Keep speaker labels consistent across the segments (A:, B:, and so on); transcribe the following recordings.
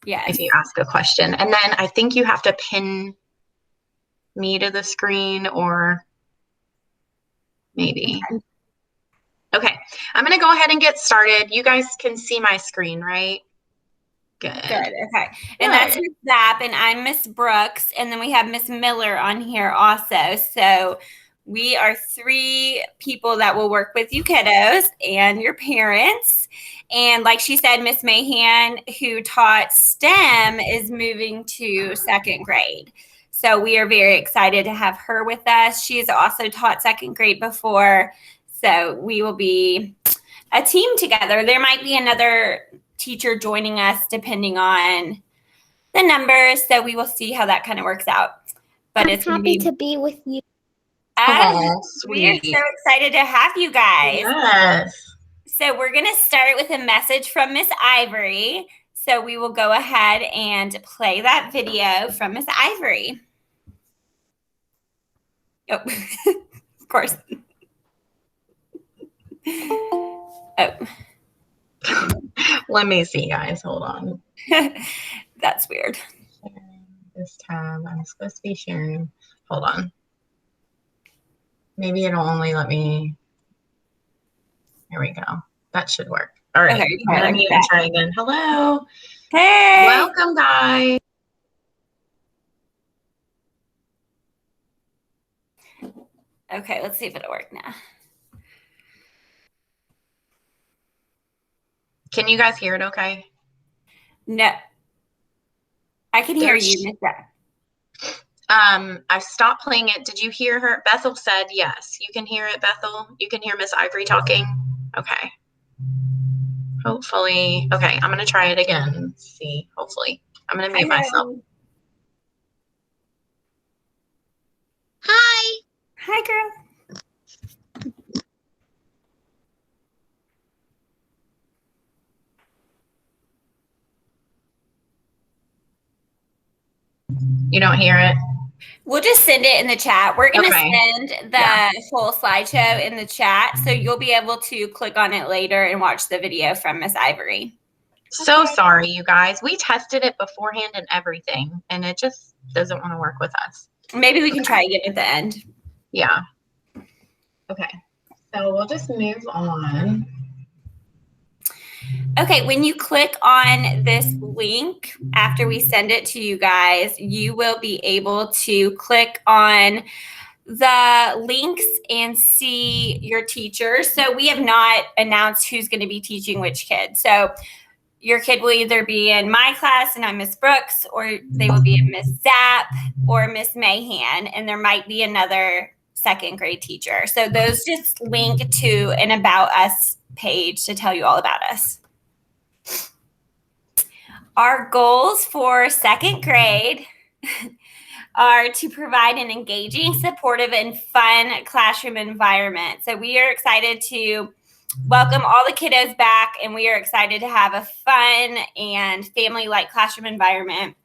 A: Yes.
B: if you ask a question. And then I think you have to pin me to the screen or maybe. Okay, I'm going to go ahead and get started. You guys can see my screen, right? Good.
A: Okay. And that's Miss Zapp, and I'm Miss Brooks, and then we have Miss Miller on here also. So we are 3 people that will work with you kiddos and your parents. And like she said, Miss Mahan, who taught STEM, is moving to 2nd grade. So we are very excited to have her with us. She has also taught 2nd grade before. So we will be a team together. There might be another teacher joining us depending on the numbers. So we will see how that kind of works out. But
C: I'm happy to be with you.
A: We are so excited to have you guys.
B: Yes.
A: So we're going to start with a message from Miss Ivory. So we will go ahead and play that video from Miss Ivory. Oh, of course. Oh.
B: Let me see, guys. Hold on.
A: That's weird.
B: This tab, I'm supposed to be sharing. Hold on. Maybe it'll only let me. Here we go. That should work. All right.
A: Okay,
B: Let me try again. Hello.
A: Hey.
B: Welcome, guys.
A: Okay, let's see if it'll work now.
B: Can you guys hear it okay?
A: No. I can hear you, Miss Zapp.
B: I stopped playing it. Did you hear her? Bethel said yes. You can hear it, Bethel? You can hear Miss Ivory talking? Okay. Hopefully. Okay, I'm going to try it again. See, hopefully. I'm going to mute myself.
C: Hi.
A: Hi, girl.
B: You don't hear it?
A: We'll just send it in the chat. We're going to send the full slideshow in the chat, so you'll be able to click on it later and watch the video from Miss Ivory.
B: So sorry, you guys. We tested it beforehand and everything, and it just doesn't want to work with us.
A: Maybe we can try again at the end.
B: Yeah. Okay. So we'll just move on.
A: Okay, when you click on this link after we send it to you guys, you will be able to click on the links and see your teachers. So we have not announced who's going to be teaching which kid. So your kid will either be in my class and I'm Miss Brooks, or they will be in Miss Zapp or Miss Mahan, and there might be another 2nd grade teacher. So those just link to an About Us page to tell you all about us. Our goals for 2nd grade are to provide an engaging, supportive, and fun classroom environment. So we are excited to welcome all the kiddos back, and we are excited to have a fun and family-like classroom environment.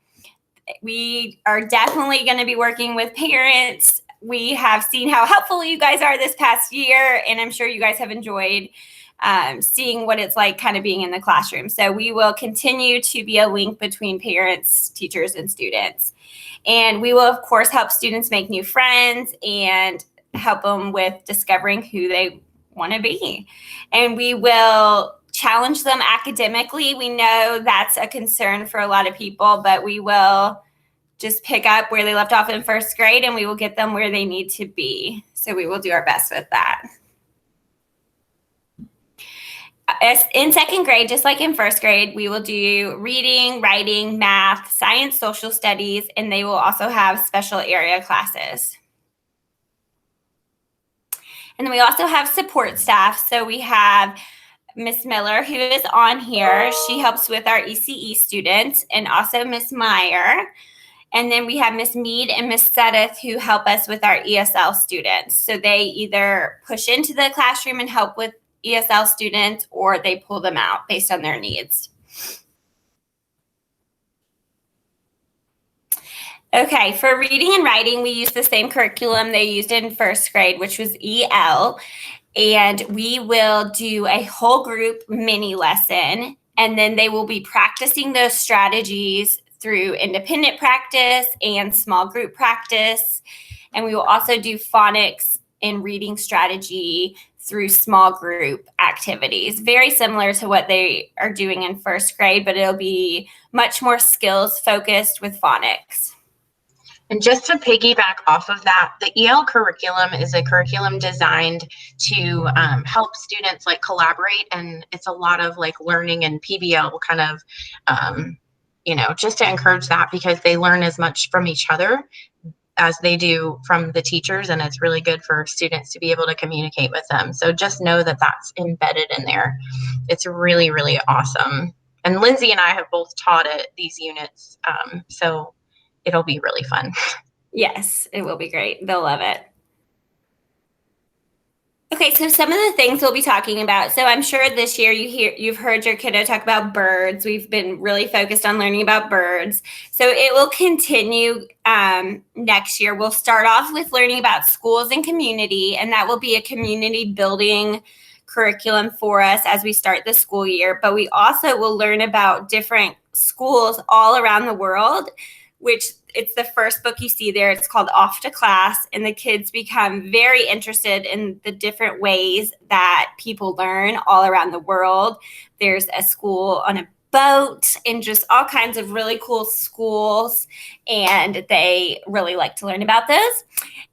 A: We are definitely going to be working with parents. We have seen how helpful you guys are this past year, and I'm sure you guys have enjoyed seeing what it's like kind of being in the classroom. So we will continue to be a link between parents, teachers, and students. And we will, of course, help students make new friends and help them with discovering who they want to be. And we will challenge them academically. We know that's a concern for a lot of people, but we will just pick up where they left off in 1st grade, and we will get them where they need to be. So we will do our best with that. In 2nd grade, just like in 1st grade, we will do reading, writing, math, science, social studies, and they will also have special area classes. And then we also have support staff. So we have Miss Miller, who is on here. She helps with our ECE students, and also Miss Meyer. And then we have Miss Mead and Miss Sedith, who help us with our ESL students. So they either push into the classroom and help with ESL students, or they pull them out based on their needs. Okay, for reading and writing, we use the same curriculum they used in 1st grade, which was EL. And we will do a whole group mini lesson And then they will be practicing those strategies through independent practice and small group practice. And we will also do phonics and reading strategy through small group activities, very similar to what they are doing in first grade, but it'll be much more skills focused with phonics.
B: And just to piggyback off of that, the EL curriculum is a curriculum designed to help students like collaborate, and it's a lot of like learning and PBL kind of, just to encourage that, because they learn as much from each other as they do from the teachers, and it's really good for students to be able to communicate with them. So just know that that's embedded in there. It's really, really awesome. And Lindsay and I have both taught it, these units, so it'll be really fun.
A: Yes, it will be great. They'll love it. Okay, so some of the things we'll be talking about. So I'm sure this year you've heard your kiddo talk about birds. We've been really focused on learning about birds. So it will continue next year. We'll start off with learning about schools and community, and that will be a community building curriculum for us as we start the school year. But we also will learn about different schools all around the world, which it's the first book you see there. It's called Off to Class, and the kids become very interested in the different ways that people learn all around the world. There's a school on a boat and just all kinds of really cool schools, and they really like to learn about those.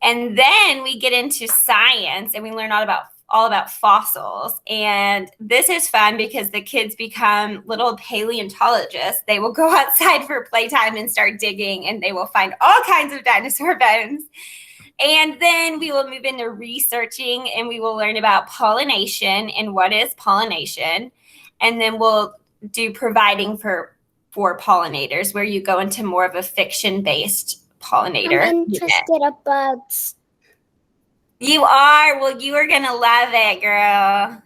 A: And then we get into science, and we learn all about fossils. And this is fun because the kids become little paleontologists. They will go outside for playtime and start digging, and they will find all kinds of dinosaur bones. And then we will move into researching, and we will learn about pollination and what is pollination. And then we'll do providing for pollinators, where you go into more of a fiction-based pollinator.
C: I'm interested about bugs.
A: You are? Well, you are going to love it, girl.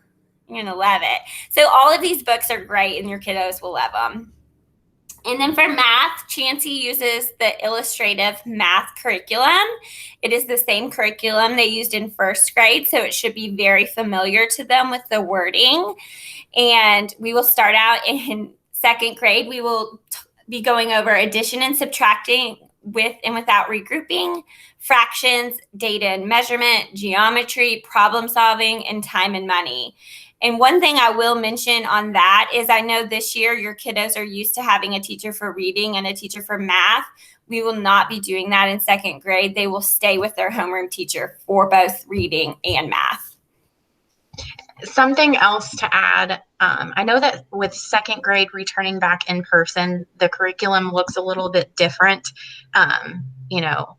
A: You're going to love it. So all of these books are great, and your kiddos will love them. And then for math, Chancey uses the illustrative math curriculum. It is the same curriculum they used in first grade, so it should be very familiar to them with the wording. And we will start out in second grade. We will be going over addition and subtracting with and without regrouping, fractions, data and measurement, geometry, problem solving, and time and money. And one thing I will mention on that is I know this year your kiddos are used to having a teacher for reading and a teacher for math. We will not be doing that in second grade. They will stay with their homeroom teacher for both reading and math.
B: Something else to add, I know that with second grade returning back in person, the curriculum looks a little bit different,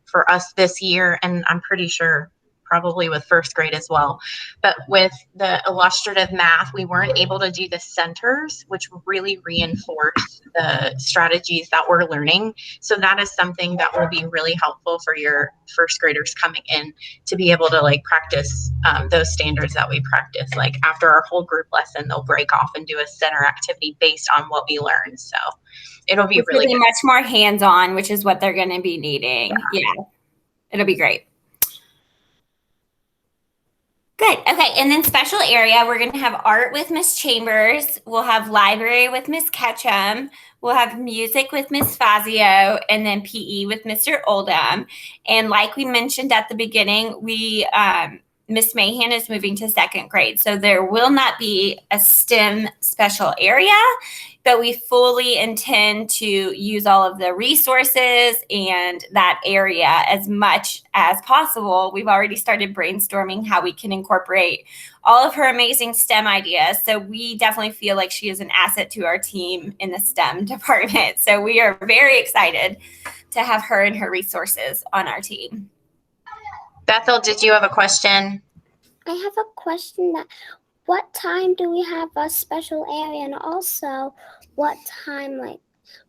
B: for us this year, and I'm pretty sure probably with first grade as well. But with the illustrative math, we weren't able to do the centers, which really reinforce the strategies that we're learning. So that is something that will be really helpful for your first graders coming in to be able to like practice those standards that we practice. Like after our whole group lesson, they'll break off and do a center activity based on what we learned. So it'll be really good.
A: Much more hands-on, which is what they're going to be needing. Yeah. It'll be great. Good. Okay. And then special area, we're going to have art with Miss Chambers. We'll have library with Miss Ketchum. We'll have music with Miss Fazio, and then PE with Mr. Oldham. And like we mentioned at the beginning, Miss Mahan is moving to second grade. So there will not be a STEM special area, but we fully intend to use all of the resources and that area as much as possible. We've already started brainstorming how we can incorporate all of her amazing STEM ideas. So we definitely feel like she is an asset to our team in the STEM department. So we are very excited to have her and her resources on our team.
B: Bethel, did you have a question?
C: I have a question. What time do we have a special area, and also what time,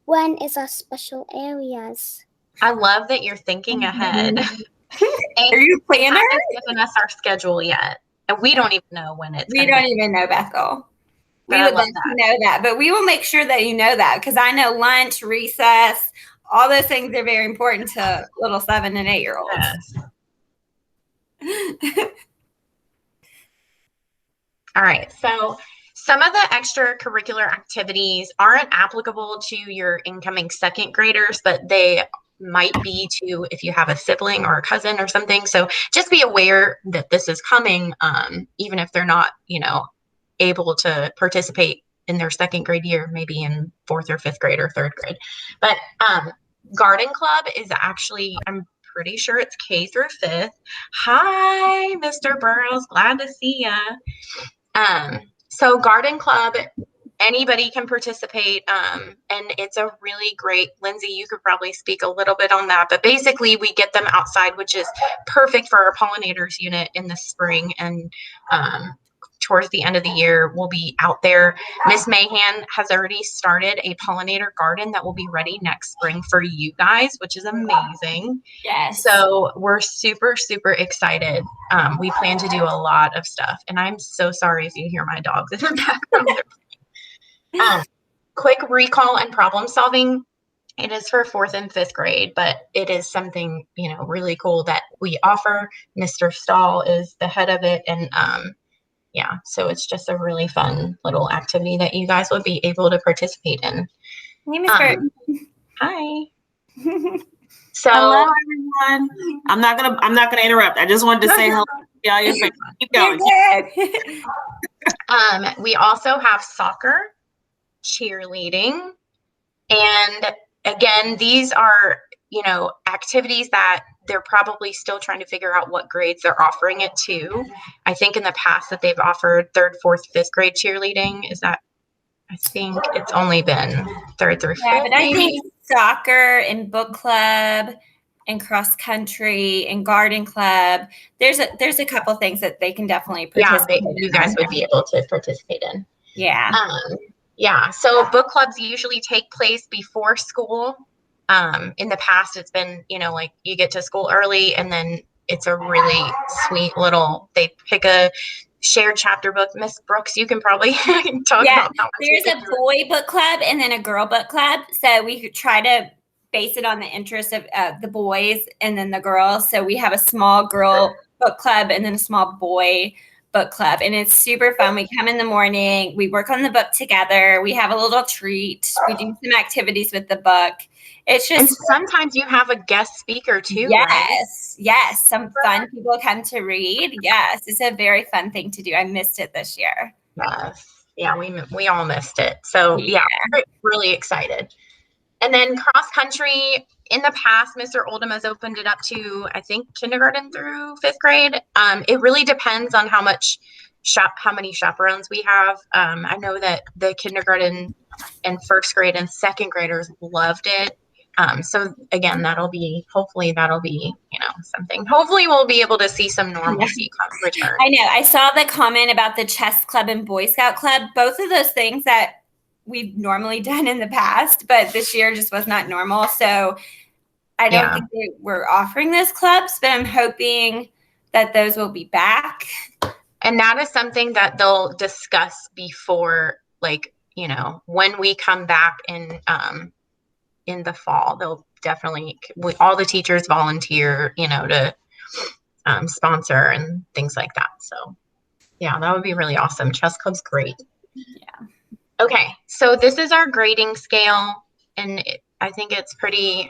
C: when is our special areas?
B: I love that you're thinking ahead.
A: Are you a planner?
B: I haven't given us our schedule yet, and we don't even know when it's.
A: We don't even know, Bethel. We would love to know that, but we will make sure that you know that, because I know lunch, recess, all those things are very important to little 7 and 8 year olds.
B: Yes. All right. So Some of the extracurricular activities aren't applicable to your incoming second graders, but they might be to if you have a sibling or a cousin or something. So just be aware that this is coming, even if they're not, able to participate in their second grade year, maybe in fourth or fifth grade or third grade. But garden club is actually, I'm pretty sure it's K through fifth. Hi, Mr. Burrows, glad to see ya. So garden club, anybody can participate, and it's a really great, Lindsay, you could probably speak a little bit on that, but basically we get them outside, which is perfect for our pollinators unit in the spring, and towards the end of the year, we'll be out there. Miss Mahan has already started a pollinator garden that will be ready next spring for you guys, which is amazing.
A: Yes.
B: So we're super, super excited. We plan to do a lot of stuff, and I'm so sorry if you hear my dogs in the background. Quick recall and problem solving. It is for fourth and fifth grade, but it is something, really cool that we offer. Mr. Stahl is the head of it, and yeah, so it's just a really fun little activity that you guys would be able to participate in.
A: Hey, Miss Bert.
B: Hi. So
D: hello, everyone. I'm not gonna interrupt. I just wanted to say hello. Yeah, keep going.
B: We also have soccer, cheerleading, and again, these are activities that they're probably still trying to figure out what grades they're offering it to. I think in the past that they've offered third, fourth, fifth grade cheerleading. I think it's only been third through fifth.
A: Yeah, but I
B: maybe.
A: think soccer and book club and cross country and garden club, there's a couple things that they can definitely participate in.
B: You guys would be able to participate in.
A: Yeah.
B: Yeah. So book clubs usually take place before school. In the past, it's been, like you get to school early and then it's a really sweet they pick a shared chapter book. Miss Brooks, you can probably talk about that.
A: There's a boy book club and then a girl book club. So we could try to base it on the interest of the boys and then the girls. So we have a small girl book club and then a small boy book club. And it's super fun. We come in the morning, we work on the book together. We have a little treat. We do some activities with the book. It's just,
B: and sometimes you have a guest speaker too.
A: Yes.
B: Right?
A: Yes. Some fun people come to read. Yes. It's a very fun thing to do. I missed it this year.
B: Yes. Yeah. We all missed it. So yeah, really excited. And then cross country, in the past, Mr. Oldham has opened it up to, I think, kindergarten through fifth grade. It really depends on how many chaperones we have. I know that the kindergarten and first grade and second graders loved it. So again, hopefully that'll be, something. Hopefully we'll be able to see some normalcy return.
A: I know. I saw the comment about the chess club and Boy Scout club. Both of those things that we've normally done in the past, but this year just was not normal. So I don't think we're offering those clubs, but I'm hoping that those will be back.
B: And that is something that they'll discuss before, when we come back in the fall. They'll definitely, all the teachers volunteer, to sponsor and things like that. So yeah, that would be really awesome. Chess club's great.
A: Yeah.
B: Okay, so this is our grading scale, and I think it's pretty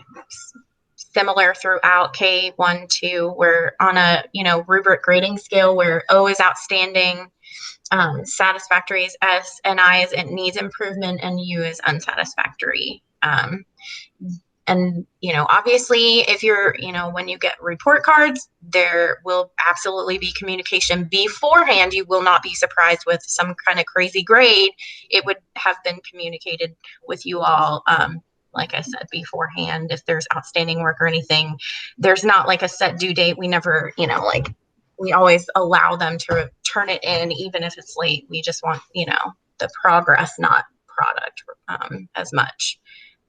B: similar throughout K1, 2. We're on a rubric grading scale where O is outstanding, satisfactory is S, and I is it needs improvement, and U is unsatisfactory. And obviously, if you're when you get report cards, there will absolutely be communication beforehand. You will not be surprised with some kind of crazy grade. It would have been communicated with you all, like I said, beforehand. If there's outstanding work or anything, there's not like a set due date. We never, we always allow them to turn it in, even if it's late. We just want, the progress, not product, as much.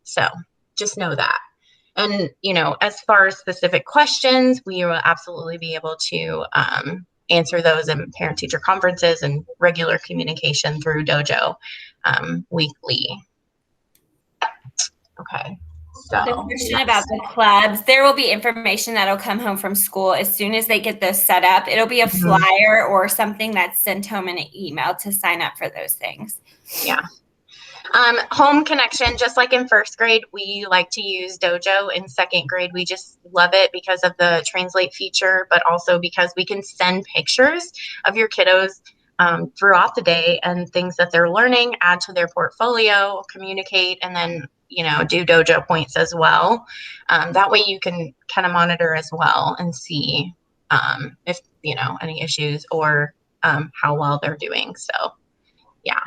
B: So just know that. And, as far as specific questions, we will absolutely be able to answer those in parent-teacher conferences and regular communication through Dojo weekly. Okay, So
A: The question about the clubs, there will be information that'll come home from school as soon as they get those set up. It'll be a flyer or something that's sent home in an email to sign up for those things.
B: Yeah. Home connection, just like in first grade, we like to use Dojo. In second grade, we just love it because of the translate feature, but also because we can send pictures of your kiddos throughout the day and things that they're learning, add to their portfolio, communicate, and then, do Dojo points as well. That way you can kind of monitor as well and see if, any issues or how well they're doing. So, yeah.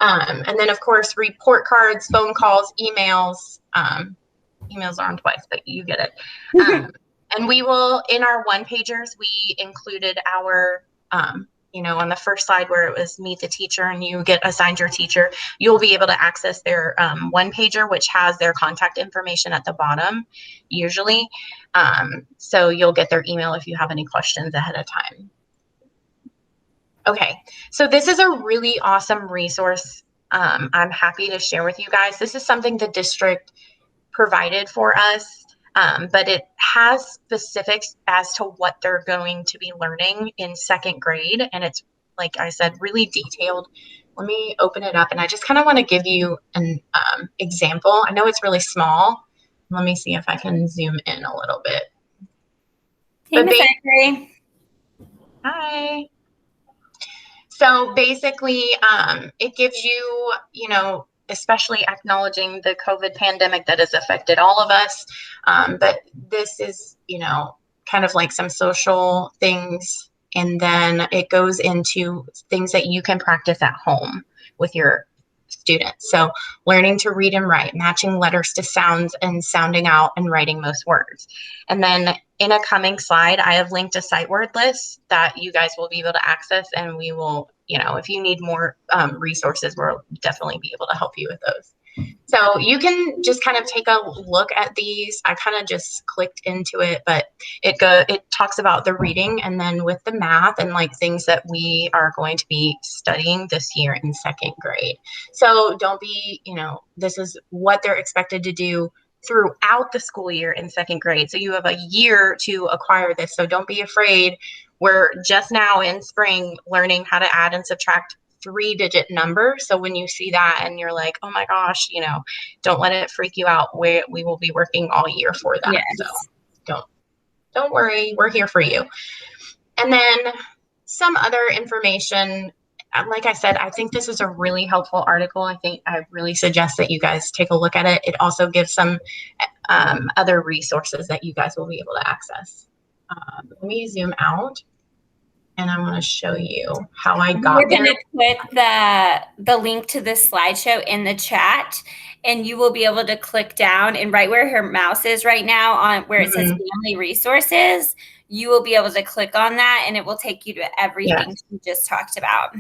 B: And then, of course, report cards, phone calls, emails. Emails are on twice, but you get it. And we will, in our one-pagers, we included our, on the first slide where it was meet the teacher and you get assigned your teacher, you'll be able to access their one-pager, which has their contact information at the bottom, usually. So you'll get their email if you have any questions ahead of time. Okay, so this is a really awesome resource. I'm happy to share with you guys. This is something the district provided for us, but it has specifics as to what they're going to be learning in second grade. And it's, like I said, really detailed. Let me open it up. And I just kind of want to give you an example. I know it's really small. Let me see if I can zoom in a little bit.
A: Hey, Miss Ivory.
B: Hi. So basically, it gives you, especially acknowledging the COVID pandemic that has affected all of us. But this is, kind of like some social things. And then it goes into things that you can practice at home with your students. So learning to read and write, matching letters to sounds and sounding out and writing most words. And then in a coming slide, I have linked a sight word list that you guys will be able to access, and we will, if you need more resources, we'll definitely be able to help you with those. So you can just kind of take a look at these. I kind of just clicked into it, but it talks about the reading and then with the math and like things that we are going to be studying this year in second grade. So don't be, this is what they're expected to do throughout the school year in second grade. So you have a year to acquire this. So don't be afraid. We're just now in spring learning how to add and subtract 3-digit numbers. So when you see that and you're like, oh my gosh, don't let it freak you out. We will be working all year for that. Yes. So don't worry. We're here for you. And then some other information. Like I said, I think this is a really helpful article. I really suggest that you guys take a look at it. It also gives some other resources that you guys will be able to access. Let me zoom out. And I want to show you how I got
A: there. We're going to put the link to this slideshow in the chat, and you will be able to click down, and right where her mouse is right now on where it says family resources, you will be able to click on that, and it will take you to everything we just talked about.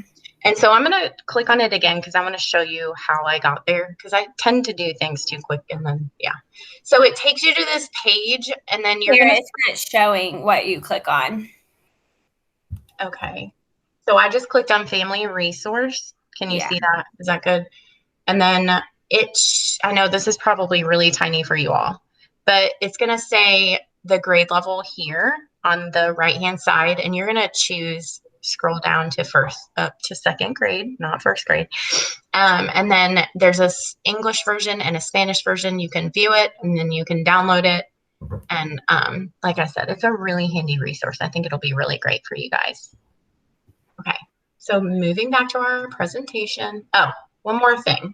B: And so I'm going to click on it again because I want to show you how I got there, because I tend to do things too quick and then, So it takes you to this page, and then
A: it's not showing what you click on.
B: Okay. So I just clicked on family resource. Can you see that? Is that good? And then I know this is probably really tiny for you all, but it's going to say the grade level here on the right-hand side, and you're going to scroll down to second grade, not first grade. And then there's a English version and a Spanish version. You can view it and then you can download it. And like I said, it's a really handy resource. I think it'll be really great for you guys. Okay, so moving back to our presentation. Oh, one more thing.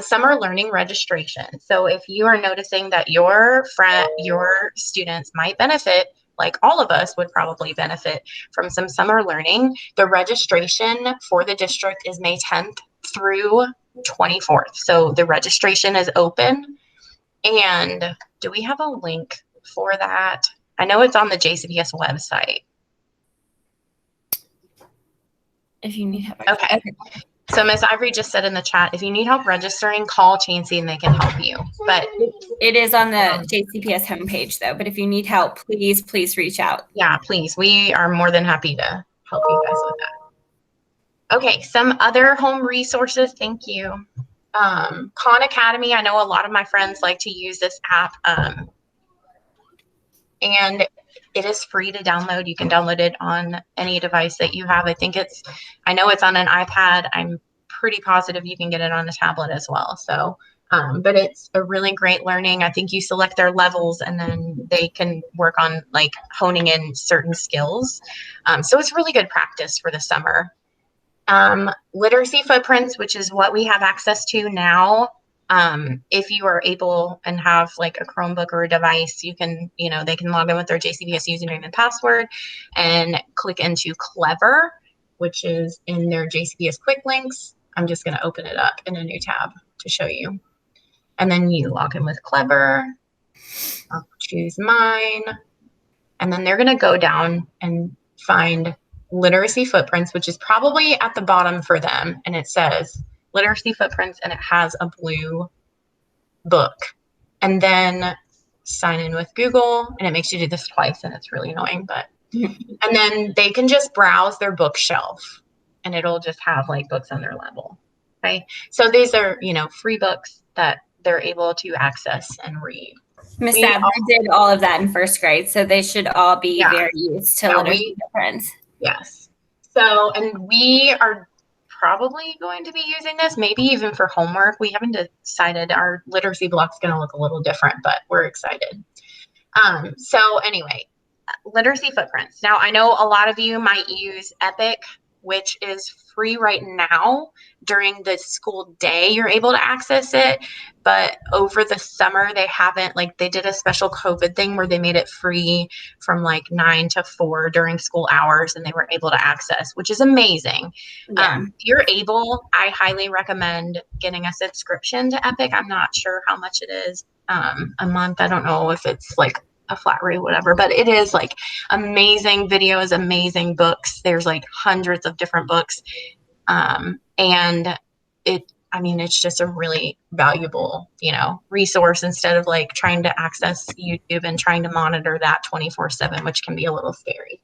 B: Summer learning registration. So if you are noticing that your students might benefit, like all of us would probably benefit from some summer learning, the registration for the district is May 10th through 24th. So the registration is open. And do we have a link for that? I know it's on the JCPS website.
A: If you need help.
B: Okay. So Miss Ivory just said in the chat, if you need help registering, call Chancey and they can help you. But
A: it is on the JCPS homepage though. But if you need help, please reach out.
B: Yeah, please. We are more than happy to help you guys with that. Okay, some other home resources. Thank you. Khan Academy, I know a lot of my friends like to use this app, and it is free to download. You can download it on any device that you have. I know it's on an iPad. I'm pretty positive you can get it on a tablet as well. So, but it's a really great learning. I think you select their levels and then they can work on like honing in certain skills. So it's really good practice for the summer. Literacy footprints, which is what we have access to now. If you are able and have like a Chromebook or a device, they can log in with their JCBS username and password and click into Clever, which is in their JCBS quick links. I'm just going to open it up in a new tab to show you. And then you log in with Clever. I'll choose mine. And then they're going to go down and find literacy footprints, which is probably at the bottom for them. And it says literacy footprints and it has a blue book. And then sign in with Google, and it makes you do this twice and it's really annoying, and then they can just browse their bookshelf and it'll just have like books on their level. Okay. So these are, free books that they're able to access and read.
A: Miss Ivory did all of that in first grade, so they should all be very used to literacy footprints.
B: Yes. So, and we are probably going to be using this, maybe even for homework. We haven't decided. Our literacy block's going to look a little different, but we're excited. So anyway, literacy footprints. Now, I know a lot of you might use Epic, which is free right now. During the school day, you're able to access it. But over the summer, they haven't, they did a special COVID thing where they made it free from 9 to 4 during school hours, and they were able to access, which is amazing.
A: Yeah.
B: If you're able, I highly recommend getting a subscription to Epic. I'm not sure how much it is a month. I don't know if it's a flat rate, whatever, but it is amazing videos, amazing books. There's hundreds of different books. And it's just a really valuable, resource instead of trying to access YouTube and trying to monitor that 24/7, which can be a little scary.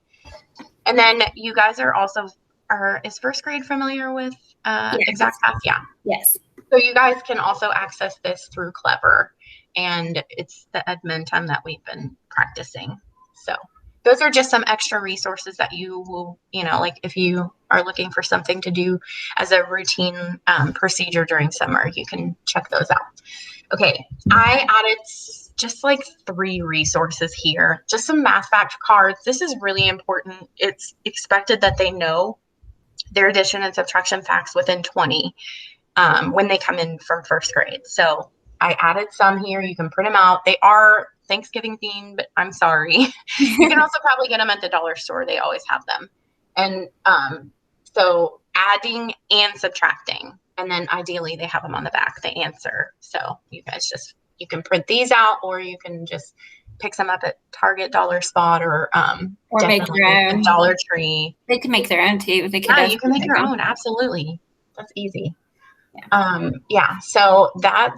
B: And then you guys is first grade familiar with Exact Path? Yeah.
A: Yes.
B: So you guys can also access this through Clever, and it's the Edmonton that we've been practicing. So those are just some extra resources that you will, if you are looking for something to do as a routine procedure during summer, you can check those out. Okay, I added just 3 resources here, just some math fact cards. This is really important. It's expected that they know their addition and subtraction facts within 20 when they come in from first grade. So I added some here. You can print them out. They are Thanksgiving themed, but I'm sorry. You can also probably get them at the dollar store. They always have them. And so adding and subtracting. And then ideally they have them on the back, the answer. So you guys you can print these out, or you can just pick some up at Target, Dollar Spot, or
A: make your own.
B: Dollar Tree.
A: They can make their own too.
B: You can make your own. Absolutely. That's easy. So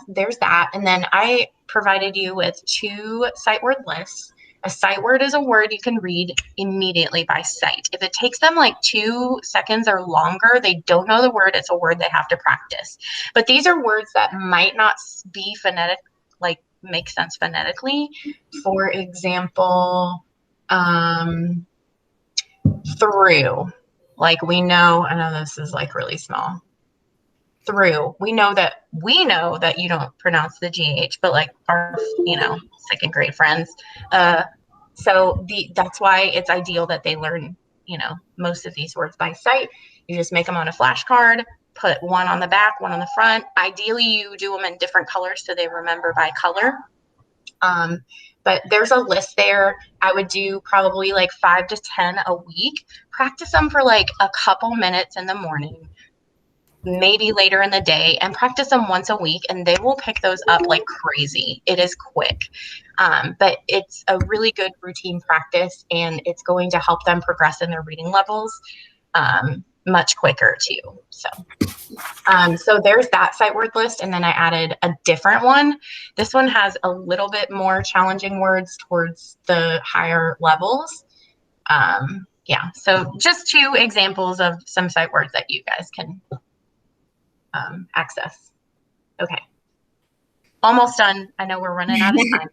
B: there's that. And then I provided you with 2 sight word lists. A sight word is a word you can read immediately by sight. If it takes them 2 seconds or longer, they don't know the word. It's a word they have to practice. But these are words that might not be phonetic, make sense phonetically. For example, through. We know, I know this is really small. Through. We know that you don't pronounce the GH, but our second grade friends. So that's why it's ideal that they learn most of these words by sight. You just make them on a flashcard, put one on the back, one on the front. Ideally, you do them in different colors so they remember by color. But there's a list there. I would do probably 5 to 10 a week. Practice them for a couple minutes in the morning, maybe later in the day, and practice them once a week, and they will pick those up like crazy. It is quick. But it's a really good routine practice, and it's going to help them progress in their reading levels much quicker too. So there's that sight word list. And then I added a different one. This one has a little bit more challenging words towards the higher levels. So just 2 examples of some sight words that you guys can access. Okay. Almost done. I know we're running out of time.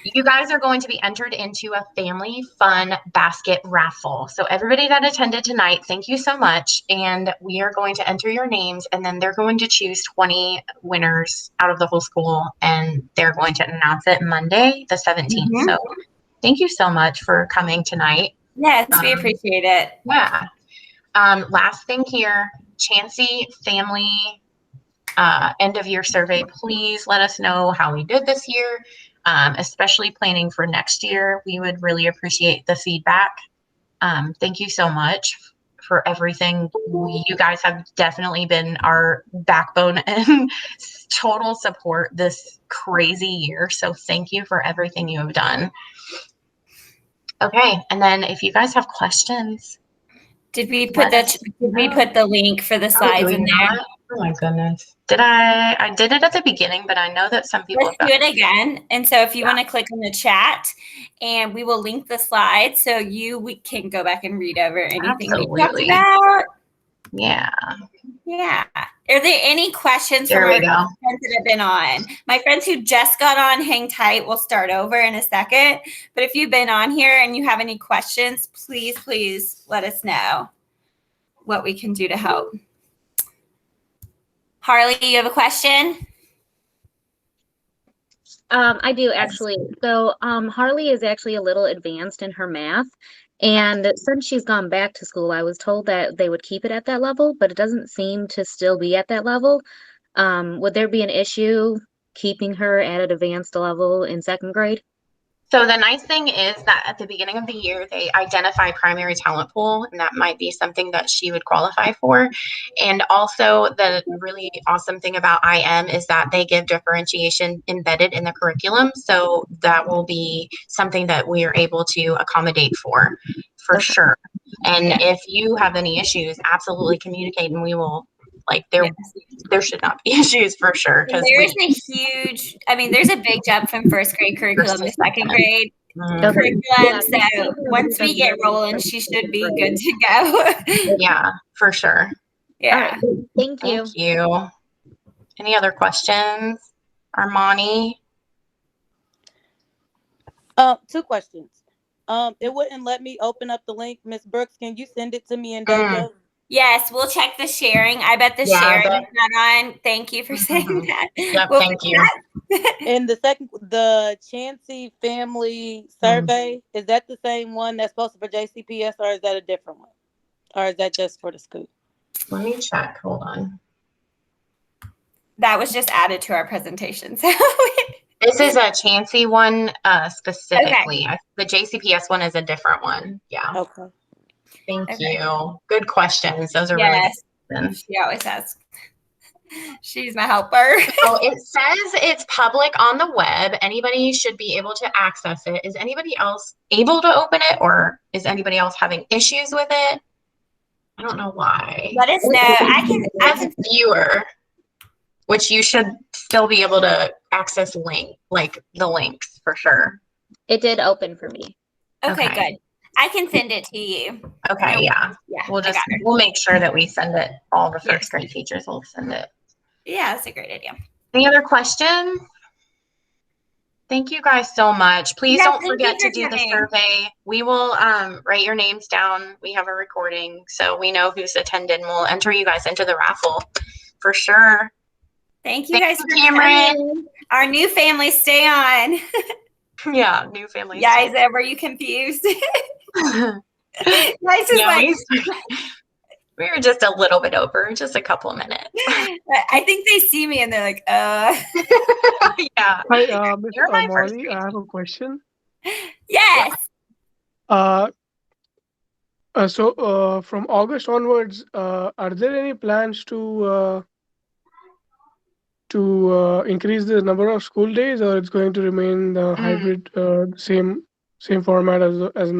B: You guys are going to be entered into a family fun basket raffle. So everybody that attended tonight, thank you so much. And we are going to enter your names, and then they're going to choose 20 winners out of the whole school, and they're going to announce it Monday, the 17th.
A: Mhm.
B: So thank you so much for coming tonight.
A: Yes, we appreciate it.
B: Yeah. Last thing here, Chansey family end of year survey. Please let us know how we did this year, especially planning for next year. We would really appreciate the feedback. Thank you so much for everything. You guys have definitely been our backbone and total support this crazy year. So thank you for everything you have done. Okay, and then if you guys have questions.
A: Did we put the link for the slides in there?
B: Oh my goodness. I did it at the beginning, but I know that some people
A: Let's do it again. And so if you want to click on the chat, and we will link the slides so we can go back and read over anything we talked about.
B: Yeah.
A: Yeah. Are there any questions
B: There
A: from
B: we
A: our
B: go.
A: friends that have been on? My friends who just got on, hang tight. We'll start over in a second. But if you've been on here and you have any questions, please let us know what we can do to help. Harley, you have a question?
E: I do actually. So Harley is actually a little advanced in her math. And since she's gone back to school, I was told that they would keep it at that level, but it doesn't seem to still be at that level. Would there be an issue keeping her at an advanced level in second grade?
B: So the nice thing is that at the beginning of the year, they identify primary talent pool, and that might be something that she would qualify for. And also the really awesome thing about IM is that they give differentiation embedded in the curriculum. So that will be something that we are able to accommodate for sure. And if you have any issues, absolutely communicate, and we will, there should not be issues for sure. Because
A: there's a big jump from first grade curriculum to second grade curriculum. So once we get rolling, she should be good to go.
B: Yeah, for sure.
A: Yeah.
E: Right. Thank you.
B: Thank you. Any other questions? Armani?
F: 2 questions. It wouldn't let me open up the link. Miss Brooks, can you send it to me in Dojo?
A: Yes, we'll check the sharing. I bet the sharing is not on. Thank you for saying that.
B: Yep, thank you.
F: And the Chansey family survey, is that the same one that's posted for JCPS, or is that a different one? Or is that just for the school?
B: Let me check. Hold on.
A: That was just added to our presentation. So
B: this is a Chansey one specifically. Okay. The JCPS one is a different one. Yeah.
F: Okay.
B: Thank you. Good questions. Those are really good questions.
A: She always asks. She's my helper.
B: So it says it's public on the web. Anybody should be able to access it. Is anybody else able to open it, or is anybody else having issues with it? I don't know why.
A: Let us know. I can
B: viewer, which you should still be able to access the links for sure.
E: It did open for me.
A: Okay, good. I can send it to you.
B: Okay, yeah. We'll make sure that we send it. All the first grade teachers will send it.
A: Yeah, that's a great idea.
B: Any other questions? Thank you guys so much. Please don't forget to do the survey. We will write your names down. We have a recording, so we know who's attended, and we'll enter you guys into the raffle for sure.
A: Thank you guys for Cameron. Our new family, stay on.
B: Yeah, new family.
A: Yeah, were you confused?
B: We were just a little bit over, just a couple minutes.
A: I think they see me and they're like,
B: Yeah.
G: Hi, Miss Ivory, I have a question.
A: Yes.
G: So from August onwards, are there any plans to increase the number of school days, or it's going to remain the hybrid, same format as